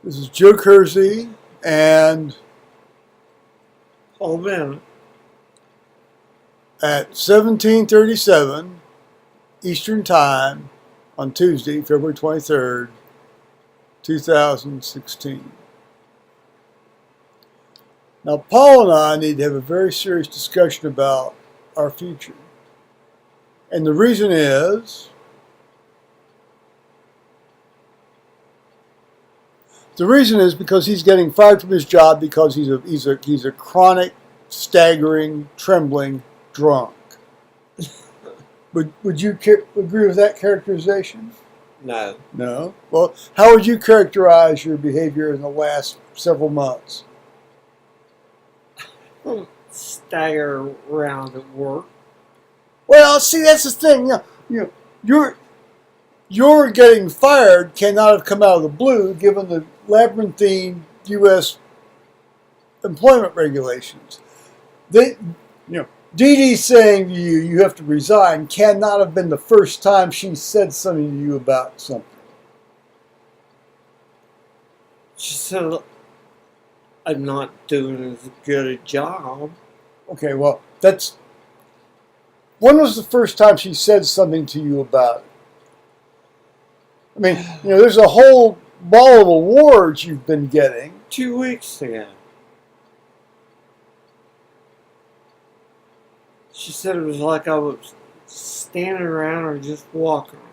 This is Joe Kersey, and Hold on. at 17:37 Eastern Time on Tuesday, February 23rd, 2016. Now, Paul and I need to have a very serious discussion about our future. And the reason is, because he's getting fired from his job because he's a chronic, staggering, trembling drunk. Would you agree with that characterization? No. No. Well, how would you characterize your behavior in the last several months? Stagger around at work. Well, see, that's the thing. Your getting fired cannot have come out of the blue, given the labyrinthine U.S. employment regulations. Dee Dee saying to you, you have to resign, cannot have been the first time she said something to you about something. She said, I'm not doing as good a job. Okay, well, when was the first time she said something to you about it? I mean, there's a whole ball of awards you've been getting. 2 weeks ago. She said it was like I was standing around or just walking around.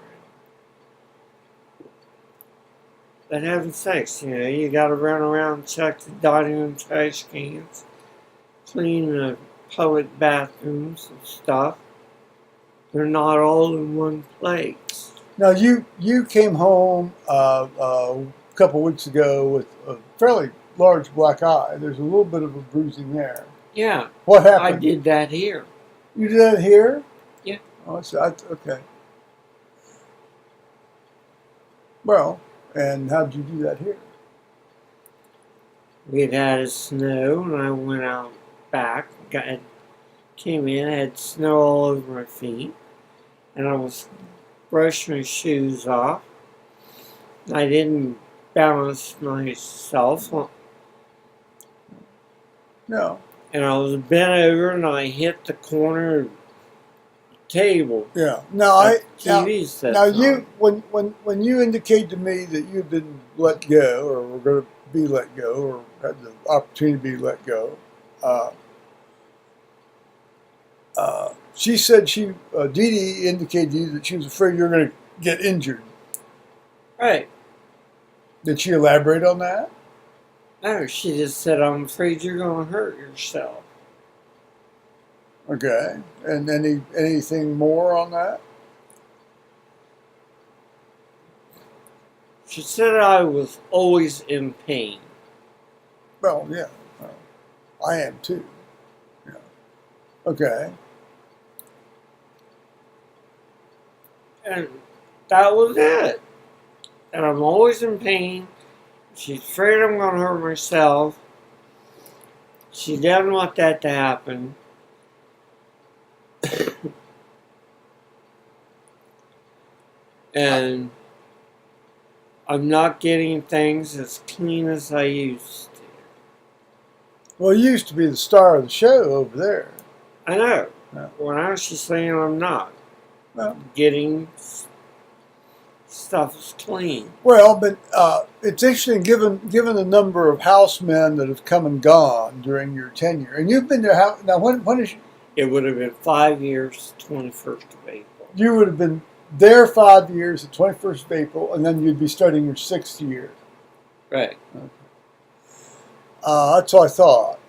But having sex, you gotta run around and check the dining room trash cans, clean the public bathrooms and stuff. They're not all in one place. Now, you came home a couple weeks ago with a fairly large black eye. There's a little bit of a bruising there. Yeah. What happened? I did that here. You did that here? Yeah. Oh, okay. Well, and how did you do that here? We had a snow, and I went out back, came in, had snow all over my feet, and I was brushing my shoes off. I didn't balance myself. No. And I was bent over, and I hit the corner of the table. Yeah. Now when you indicate to me that you've been let go, or were going to be let go, or had the opportunity to be let go, she said Dee Dee indicated to you that she was afraid you were going to get injured. Right. Did she elaborate on that? No, she just said, I'm afraid you're going to hurt yourself. Okay. And anything more on that? She said I was always in pain. Well, yeah. I am too. Yeah. Okay. And that was it. And I'm always in pain. She's afraid I'm going to hurt myself. She doesn't want that to happen. And I'm not getting things as clean as I used to. Well, you used to be the star of the show over there. I know. Yeah. Well, now she's saying I'm not. Well, getting stuff is clean. Well, but it's interesting given the number of housemen that have come and gone during your tenure, and you've been there. Now, when is it would have been 5 years, 21st of April. You would have been there 5 years, the 21st of April, and then you'd be starting your 6th year. Right. Okay. That's what I thought.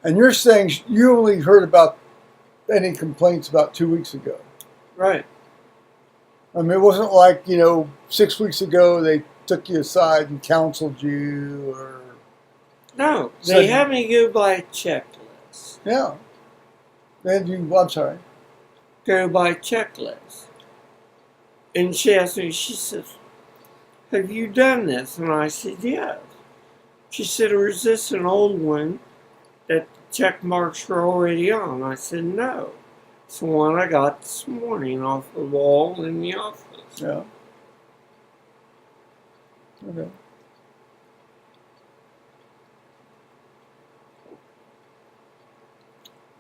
And you're saying you only heard about any complaints about 2 weeks ago. Right. I mean, it wasn't like, 6 weeks ago they took you aside and counseled you, or... No, they had me go by a checklist. Yeah. I'm sorry. Go by checklist. And she asked me, she says, have you done this? And I said, yes. She said, or is this an old one that the check marks are already on? I said, no. It's the one I got this morning off the wall in the office. Yeah. Okay.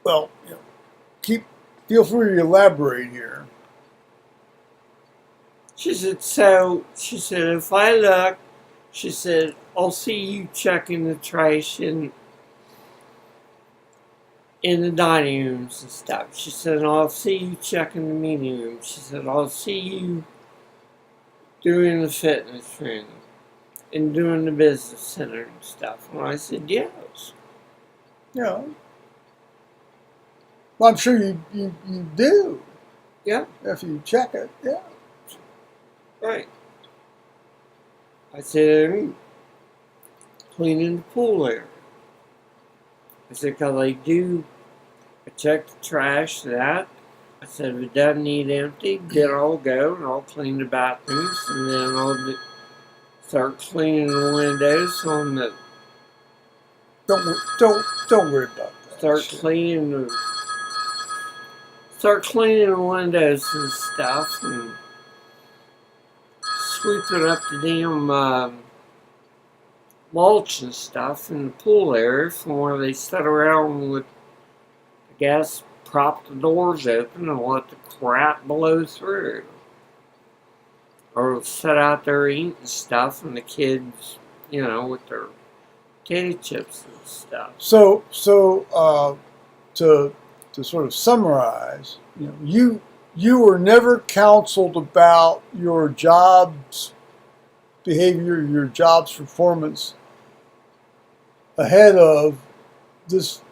Well, feel free to elaborate here. She said, if I look, she said, I'll see you checking the trash in the dining rooms and stuff. She said, I'll see you checking the meeting room. She said, I'll see you doing the fitness room and doing the business center and stuff. And I said, yes. Yeah. Well, I'm sure you do. Yeah. If you check it, yeah. Right. I said, cleaning the pool area. I said, because I check the trash, that. I said, if it doesn't need empty, then I'll go and I'll clean the bathrooms, and then I'll start cleaning the windows on the. Don't worry about that. Start cleaning the windows and stuff, and sweeping up the damn mulch and stuff in the pool area from where they sit around with, I guess, prop the doors open and let the crap blow through. Or sit out there eating stuff and the kids, with their potato chips and stuff. So to sort of summarize, you were never counseled about your job's behavior, your job's performance ahead of this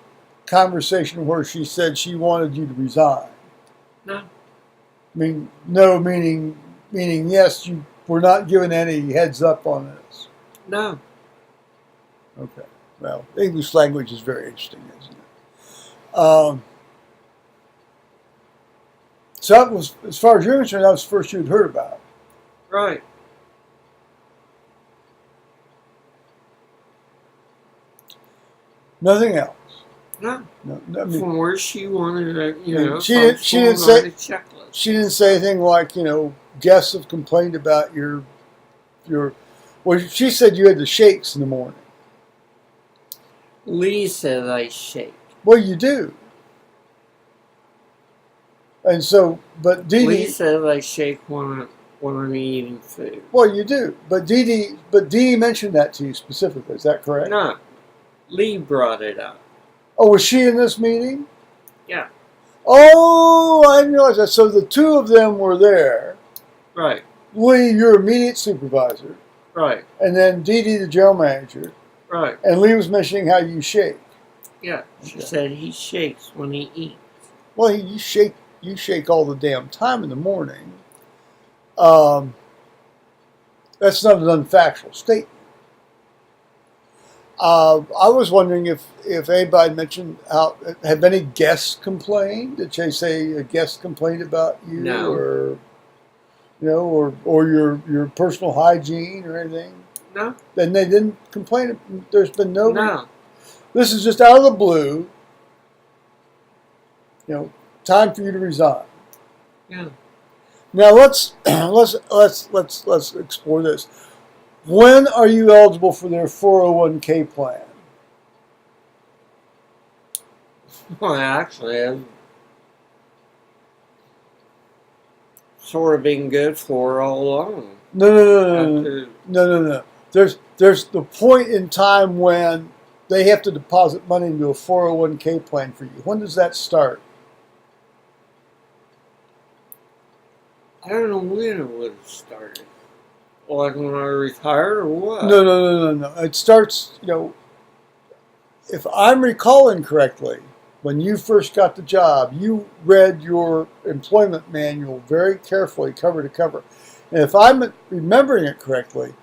conversation where she said she wanted you to resign. No. No, meaning yes, you were not given any heads up on this. No. Okay. Well, English language is very interesting, isn't it? So that was, as far as you're concerned, that was the first you'd heard about it. Right. Nothing else. No. No, From where she wanted to, she didn't say. She didn't say anything like, guests have complained about your. Well, she said you had the shakes in the morning. Lee said I shake. Well, you do. And so, but Dee Lee said I shake when I'm eating food. Well, you do, but Dee mentioned that to you specifically. Is that correct? No, Lee brought it up. Oh, was she in this meeting? Yeah. Oh, I didn't realize that. So the two of them were there. Right. Lee, your immediate supervisor. Right. And then Dee, the general manager. Right. And Lee was mentioning how you shake. Yeah. She said he shakes when he eats. Well, you shake all the damn time in the morning. That's not an unfactual statement. I was wondering if anybody mentioned have any guests complained? Did they say a guest complained about you? No. Or your personal hygiene or anything? No. Then they didn't complain. There's been no. No. This is just out of the blue. Time for you to resign. Yeah. Now let's explore this. When are you eligible for their 401k plan? Well, actually, I've sort of been good for all along. No. There's the point in time when they have to deposit money into a 401k plan for you. When does that start? I don't know when it would have started. Like when I retired or what? No. It starts, if I'm recalling correctly, when you first got the job, you read your employment manual very carefully, cover to cover. And if I'm remembering it correctly,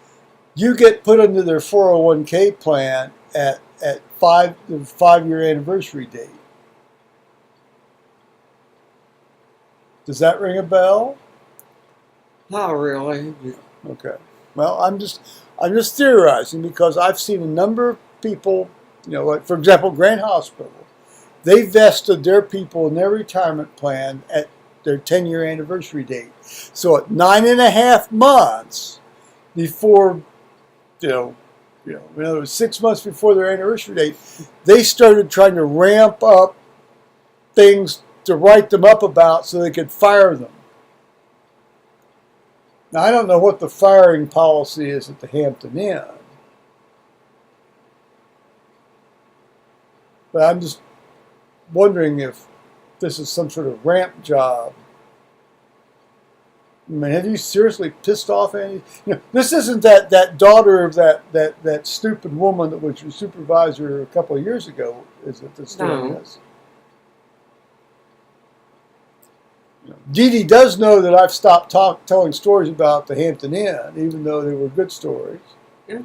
you get put into their 401k plan at the 5-year anniversary date. Does that ring a bell? Not really. Okay. Well, I'm just theorizing because I've seen a number of people, like for example, Grant Hospital. They vested their people in their retirement plan at their 10-year anniversary date. So at 9.5 months before in other words, 6 months before their anniversary date, they started trying to ramp up things to write them up about so they could fire them. Now, I don't know what the firing policy is at the Hampton Inn, but I'm just wondering if this is some sort of ramp job. I mean, have you seriously pissed off any? This isn't that daughter of that stupid woman that was your supervisor a couple of years ago, is it? That's doing this. Dee Dee does know that I've stopped telling stories about the Hampton Inn, even though they were good stories. Yeah.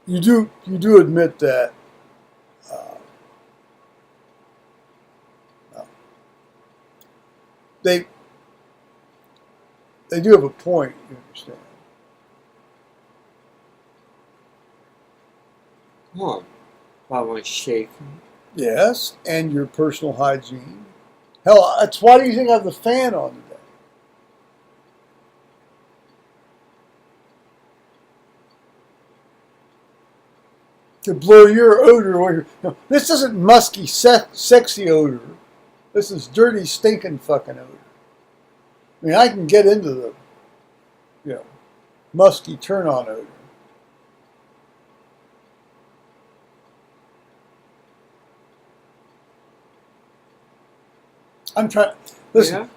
You do admit that they do have a point, you understand. What? Why was shaking? Yes, and your personal hygiene. Hell, that's why do you think I have the fan on today? To blow your odor away. This isn't musky, sexy odor. This is dirty, stinking fucking odor. I mean, I can get into the, musky turn-on odor. I'm trying. Listen, Yeah,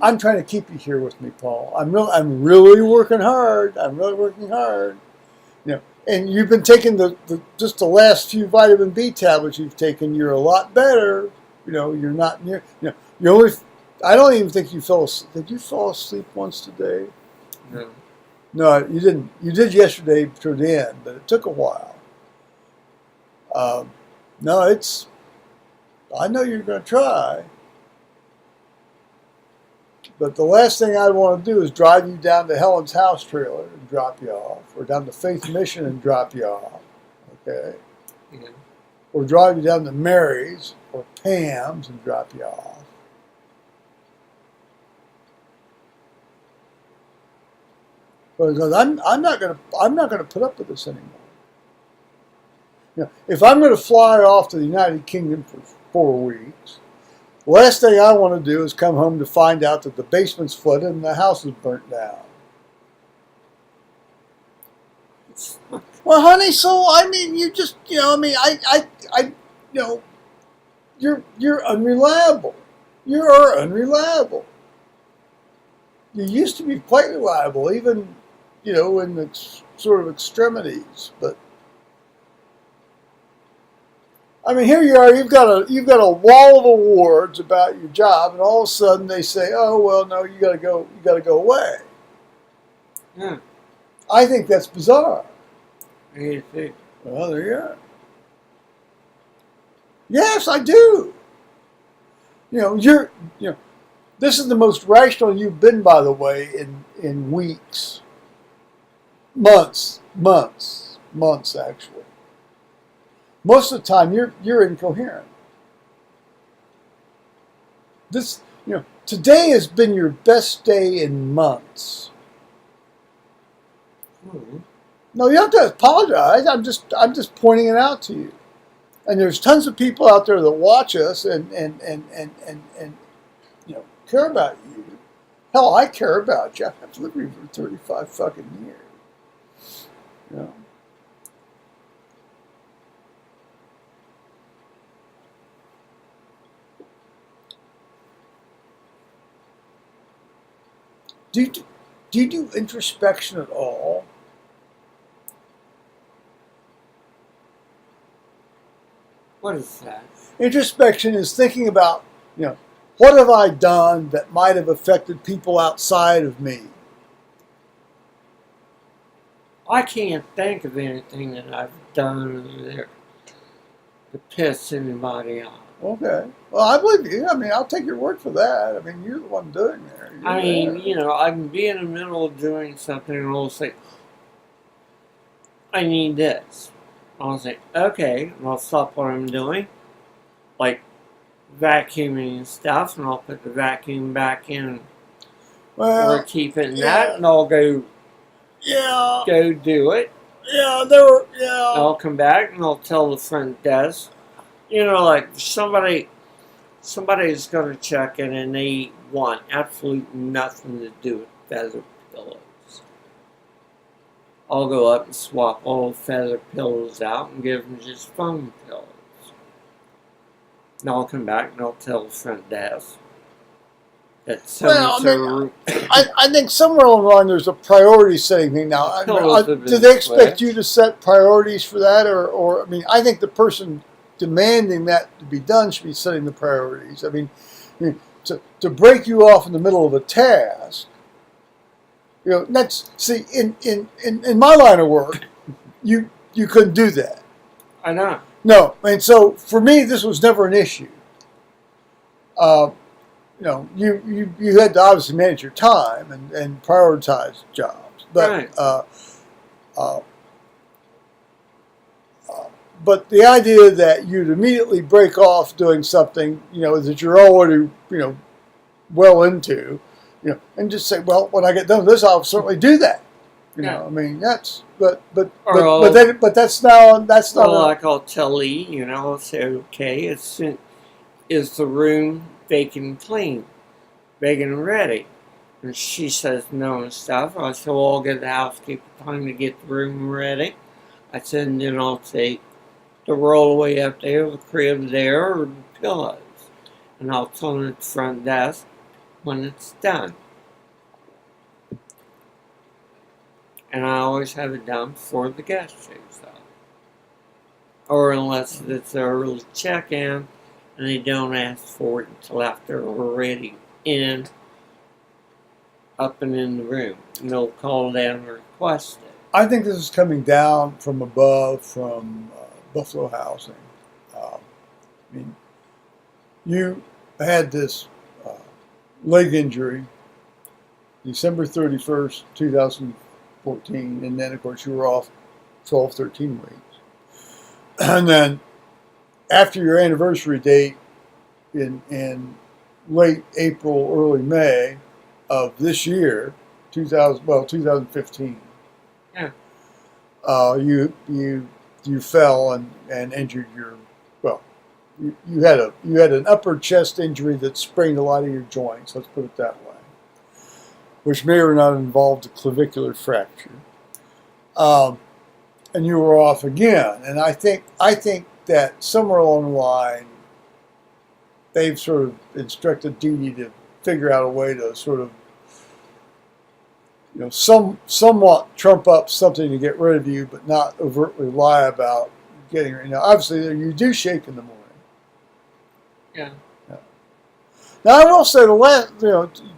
I'm trying to keep you here with me, Paul. I'm really working hard. I'm really working hard. And you've been taking just the last few vitamin B tablets you've taken. You're a lot better. You're not near. You only. I don't even think you fell asleep. Did you fall asleep once today? No. No, you didn't. You did yesterday toward the end, but it took a while. No, it's. I know you're going to try. But the last thing I want to do is drive you down to Helen's house trailer and drop you off, or down to Faith Mission and drop you off, okay? Yeah. Or drive you down to Mary's or Pam's and drop you off. Because I'm not gonna put up with this anymore. If I'm going to fly off to the United Kingdom for 4 weeks. The last thing I want to do is come home to find out that the basement's flooded and the house is burnt down. Well, honey, so I mean, you just, you're unreliable. You are unreliable. You used to be quite reliable, even, in the sort of extremities, but. I mean, here you are. You've got a wall of awards about your job, and all of a sudden they say, "Oh, well, no, you got to go. You got to go away." Yeah. I think that's bizarre. What do you think? Well, there you are. Yes, I do. This is the most rational you've been, by the way, in weeks, months actually. Most of the time, you're incoherent. Today has been your best day in months. Mm-hmm. No, you don't have to apologize. I'm just pointing it out to you. And there's tons of people out there that watch us and care about you. Hell, I care about you. I've lived with you for 35 fucking years. Do you do introspection at all? What is that? Introspection is thinking about, what have I done that might have affected people outside of me? I can't think of anything that I've done there to piss anybody off. Okay. Well, I believe you. I mean, I'll take your word for that. I mean, you're the one doing it. I can be in the middle of doing something and I'll say, I need this. I'll say, okay, and I'll stop what I'm doing. like vacuuming and stuff, and I'll put the vacuum back in Well, or keep it in yeah. that, and I'll go yeah, do it. yeah, there were, yeah. I'll come back and I'll tell the front desk, like somebody's going to check in and they want absolutely nothing to do with feather pillows. I'll go up and swap all the feather pillows out and give them just foam pillows. And I'll come back and I'll tell the front desk that I think somewhere along the line there's a priority setting thing now. Do they expect you to set priorities for that, or I mean, I think the person demanding that to be done should be setting the priorities. I mean to break you off in the middle of a task, that's in my line of work, you couldn't do that. I know. No, and so for me, this was never an issue. You had to obviously manage your time and prioritize jobs, but right. But the idea that you'd immediately break off doing something, that you're already, well into, and just say, well, when I get done with this, I'll certainly do that. I mean, that's, but that's not. Like I'll tell Lee, I'll say, okay, is the room vacant and clean, vacant and ready? And she says no and stuff. I said, well, I'll get the housekeeper time to get the room ready. I said, and then I'll take the rollaway up there, the crib there, or the pillows. And I'll tell them at the front desk when it's done. And I always have it done before the guest shows up. Or unless it's an early check-in and they don't ask for it until after we're already up and in the room. And they'll call down and request it. I think this is coming down from above, from Buffalo Housing. I mean, you had this leg injury December 31st, 2014, and then, of course, you were off 12, 13 weeks. And then after your anniversary date in late April, early May of this year, 2015, yeah. You fell and injured your, you had an upper chest injury that sprained a lot of your joints, let's put it that way, which may or not involved a clavicular fracture. And you were off again. And I think that somewhere along the line, they've sort of instructed Dee Dee to figure out a way to sort of, somewhat trump up something to get rid of you, but not overtly lie about getting her. Obviously, you do shake in the morning. Yeah. Now, I will say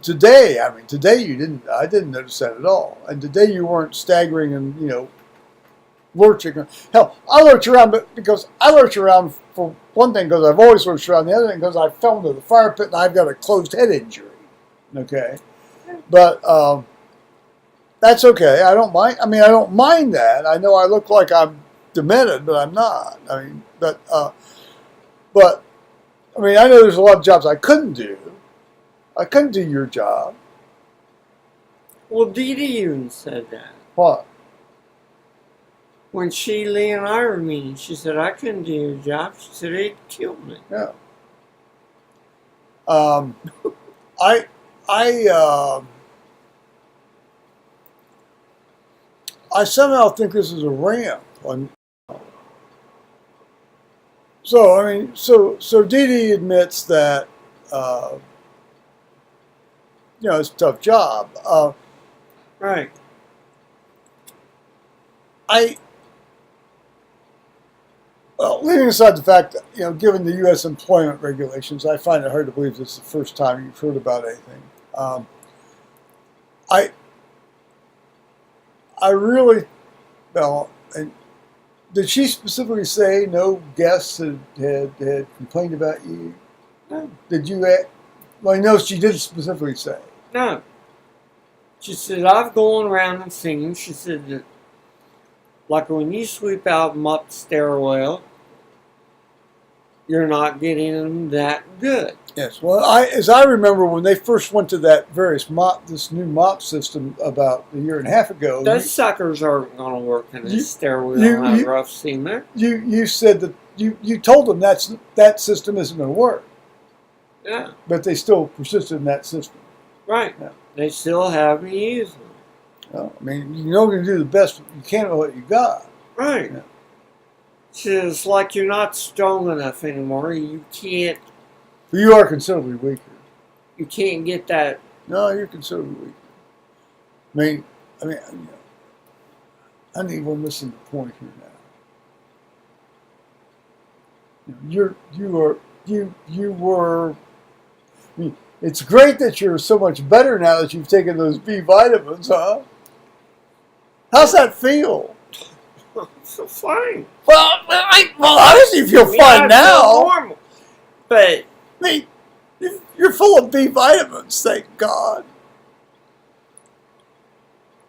today. I mean, today you didn't. I didn't notice that at all. And today you weren't staggering and lurching. Hell, I lurch around, but because I lurch around for one thing because I've always lurched around. The other thing because I fell into the fire pit and I've got a closed head injury. Okay, but that's okay. I don't mind. I mean, I don't mind that. I know I look like I'm demented, but I'm not. I mean, but I mean, I know there's a lot of jobs I couldn't do. I couldn't do your job. Well, Dee Dee even said that. What? When she, Lee, and I were meeting, she said, I couldn't do your job. She said, it'd kill me. Yeah. I somehow think this is a ramp. So I mean, so Dee Dee admits that it's a tough job. Right. Leaving aside the fact that given the U.S. employment regulations, I find it hard to believe this is the first time you've heard about anything. I really, and did she specifically say no guests had complained about you? No. Did you? Well, I know she did specifically say. No. She said, I've gone around and seen. She said that, like when you sweep out and mop the stairwell, you're not getting them that good. Yes. Well, as I remember, when they first went to that this new mop system about a year and a half ago, Those suckers aren't going to work in a stairwell on rough cement. you said that you told them that system isn't going to work. Yeah. But they still persisted in that system. Right. Yeah. They still have me using them. Well, I mean, you're going to do the best you can with what you got. Right. Yeah. It's like you're not strong enough anymore. You can't. But you are considerably weaker. You can't get that. No, you're considerably weaker. I mean, you know, I think we're missing the point here now. You were. I mean, it's great that you're so much better now that you've taken those B vitamins, huh? How's that feel? So fine. Well, obviously you feel fine now. I feel normal. But I mean, you're full of B vitamins, thank God.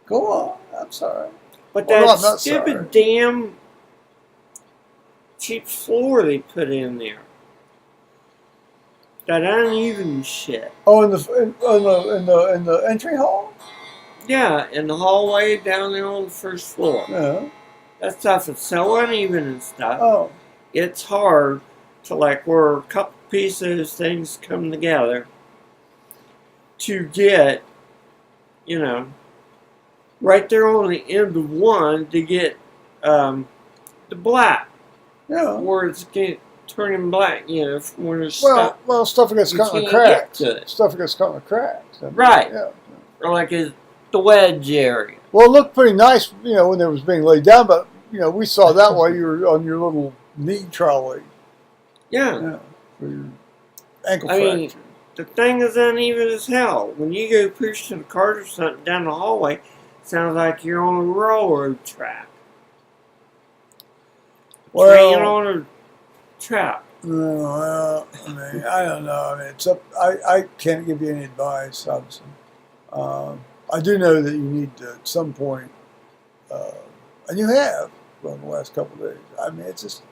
Go on. I'm sorry. But Well, that no, I'm not stupid sorry. damn cheap floor they put in there. That uneven shit. Oh, in the entry hall? Yeah, in the hallway down there on the first floor. Yeah. That stuff is so uneven and stuff. Oh. It's hard to, like, where a couple pieces of things come together to get, you know, right there on the end of one to get the black. Yeah. Where it's turning black, you know, when there's Well, stuff. stuff gets you caught in the can't get cracks. to it. Stuff gets caught in the cracks. I mean, Right. Yeah. Or like the wedge area. Well, it looked pretty nice, you know, when it was being laid down, but, you know, we saw that while you were on your little knee trolley. Yeah. Yeah. For your ankle I fracture. mean, the thing is uneven as hell. When you go push to the cart or something down the hallway, it sounds like you're on a railroad track. Train on a track. Well, I mean, I don't know. I mean, it's up. I can't give you any advice, obviously. I do know that you need to, at some point, and you have, well, the last couple of days. I mean, it's just,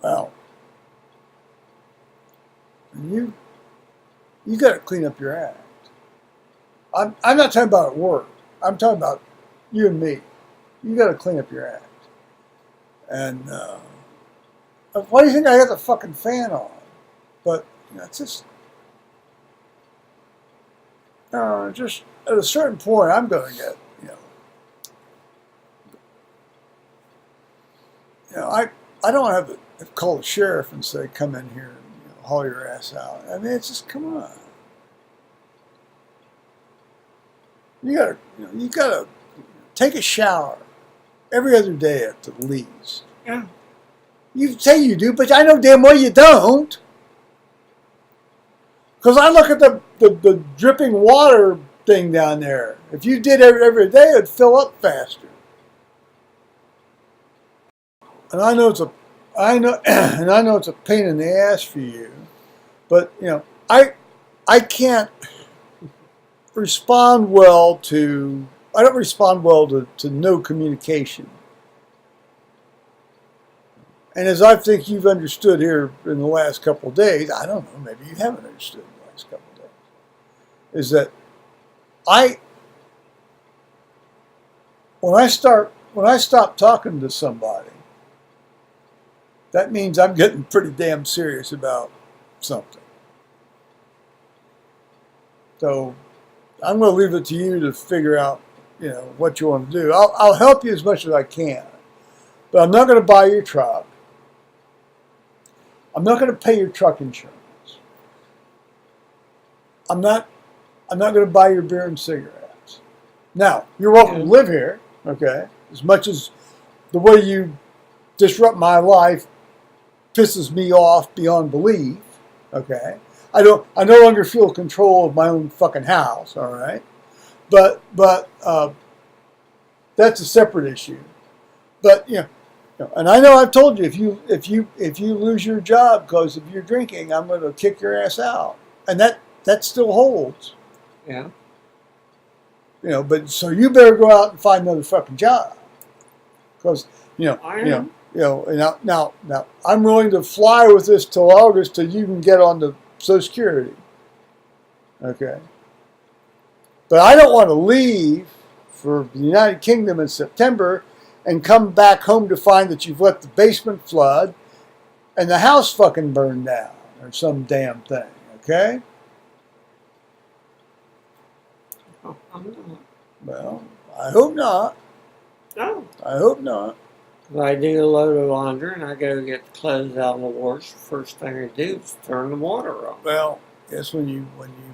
well, you got to clean up your act. I'm not talking about at work. I'm talking about you and me. You got to clean up your act. And why do you think I got the fucking fan on? But you know, it's just at a certain point, I'm going to get, I don't have to call the sheriff and say, come in here and haul your ass out. I mean, it's just, come on. You gotta take a shower every other day at the least. Yeah. You say you do, but I know damn well you don't. Because I look at the dripping water thing down there. If you did it every day, it'd fill up faster. And I know it's a pain in the ass for you, but I can't respond well to. I don't respond well to no communication. And as I think you've understood here in the last couple of days, I don't know, maybe you haven't understood in the last couple of days, is that when I stop talking to somebody, that means I'm getting pretty damn serious about something. So I'm going to leave it to you to figure out, what you want to do. I'll help you as much as I can, but I'm not going to buy your truck. I'm not going to pay your truck insurance. I'm not going to buy your beer and cigarettes. Now, you're welcome to live here, okay? As much as the way you disrupt my life pisses me off beyond belief, okay? I no longer feel control of my own fucking house, all right? But that's a separate issue. But and I know I've told you if you lose your job because of your drinking, I'm going to kick your ass out, and that still holds. Yeah. But so you better go out and find another fucking job, because you know, and now, I'm willing to fly with this till August till you can get on the Social Security. Okay. But I don't want to leave for the United Kingdom in September and come back home to find that you've let the basement flood and the house fucking burned down or some damn thing. Okay. Oh, I'm not. Well, I hope not. No. I hope not. If I do a load of laundry and I go get the clothes out of the wash, the first thing I do is turn the water on. Well, yes, when you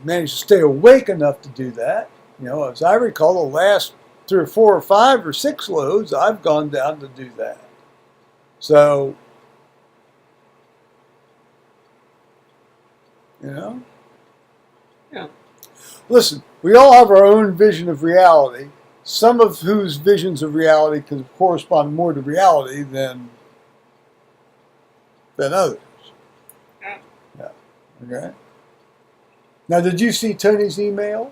manage to stay awake enough to do that, you know, as I recall, the last 3 or 4 or 5 or 6 loads, I've gone down to do that. So, you know, Yeah. listen, we all have our own vision of reality. Some of whose visions of reality can correspond more to reality than others. Yeah. Yeah. Okay. Now, did you see Tony's email?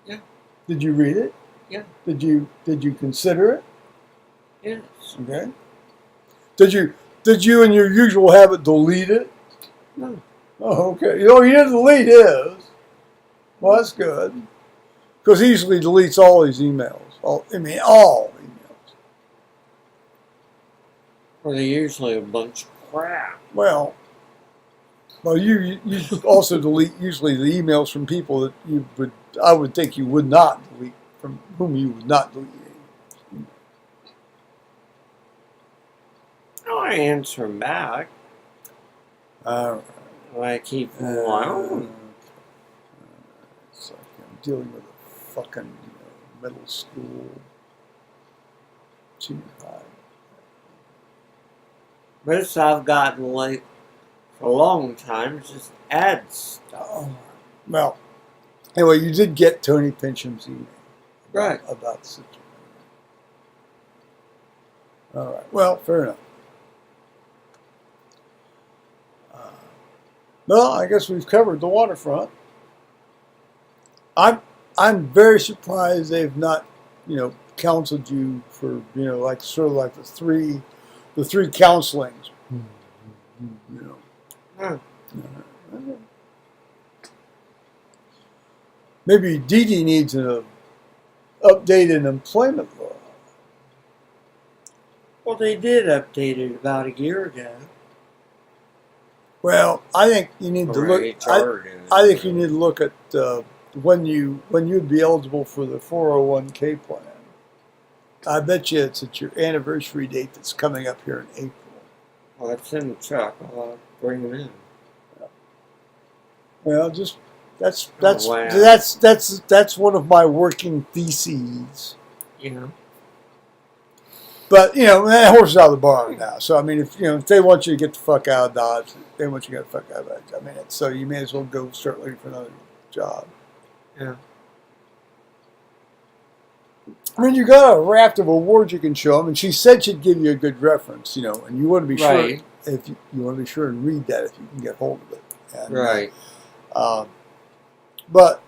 Yeah. Did you read it? Yeah. Did you consider it? Yes. Okay. Did you in your usual habit delete it? No. Oh, okay. You know, you didn't delete his. Well, that's good. Because he usually deletes all his emails. All emails. Or they're usually a bunch of crap. Well, you also delete usually the emails from people that I would think you would not delete, from whom you would not delete. Oh, I answer them back. All I keep right. them alone. It's like I'm dealing with a fucking middle school, junior high. Most I've gotten late for a long time is just ads. Oh, well, anyway, you did get Tony Pincham's email about the situation. All right. Well, fair enough. Well, I guess we've covered the waterfront. I'm very surprised they've not, counseled you for, like sort of like the three counselings. Huh. Maybe Dee Dee needs an updated employment law. Well, they did update it about a year ago. Well, I think you need to look. I think you need to look at when you'd be eligible for the 401k plan. I bet you it's at your anniversary date that's coming up here in April. Well, it's in the truck. I'll bring them in. Well, just that's one of my working theses. Yeah. But that horse is out of the barn now. So I mean, if they want you to get the fuck out of Dodge, they want you to get the fuck out of Dodge. I mean, so you may as well go start looking for another job. Yeah. I mean, you got a raft of awards you can show them, and she said she'd give you a good reference, and you want to be sure if you want to be sure and read that if you can get hold of it. And, Right. But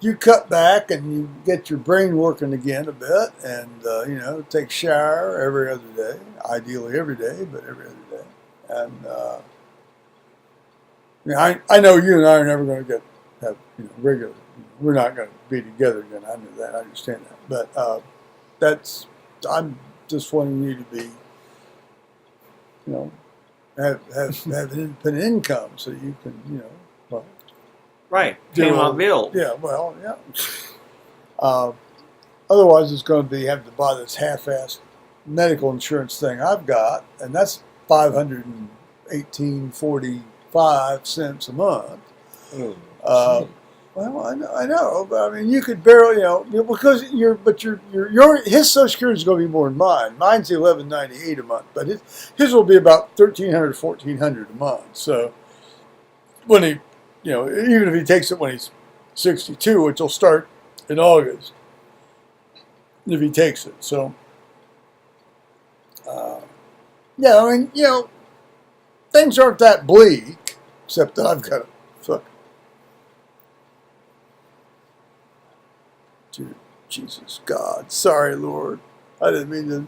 you cut back and you get your brain working again a bit, and take a shower every other day, ideally every day, but every other day. And I know you and I are never going to have regular. We're not going to be together again. I know that. I understand that. But I'm just wanting you to be, have an independent income so you can, Right. Pay my bill. Yeah, well, yeah. Otherwise, it's going to be having to buy this half-assed medical insurance thing I've got, and that's $518.45 a month. Well, I know, but I mean, you could barely, because his Social Security is going to be more than mine. Mine's $11.98 a month, but his will be about $1,300 to $1,400 a month. So when he, even if he takes it when he's 62, which will start in August, if he takes it. So, yeah, I mean, things aren't that bleak, except that I've got to Jesus, God, sorry, Lord. I didn't mean to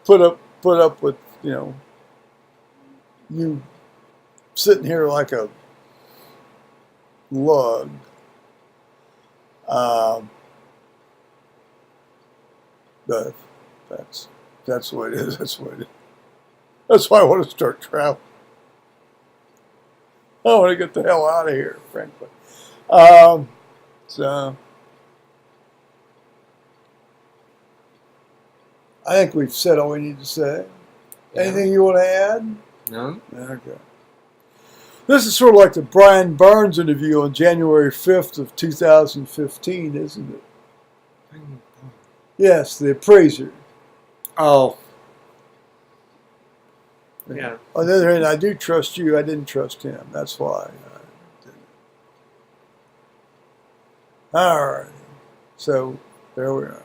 put up with, you sitting here like a lug. But that's the way it is. That's the way it is. That's why I want to start traveling. I want to get the hell out of here, frankly. So I think we've said all we need to say. Yeah. Anything you want to add? No? Okay. This is sort of like the Brian Barnes interview on January 5th of 2015, isn't it? Yes, the appraiser. Oh. Yeah. On the other hand, I do trust you. I didn't trust him. That's why I didn't. All right. So there we are.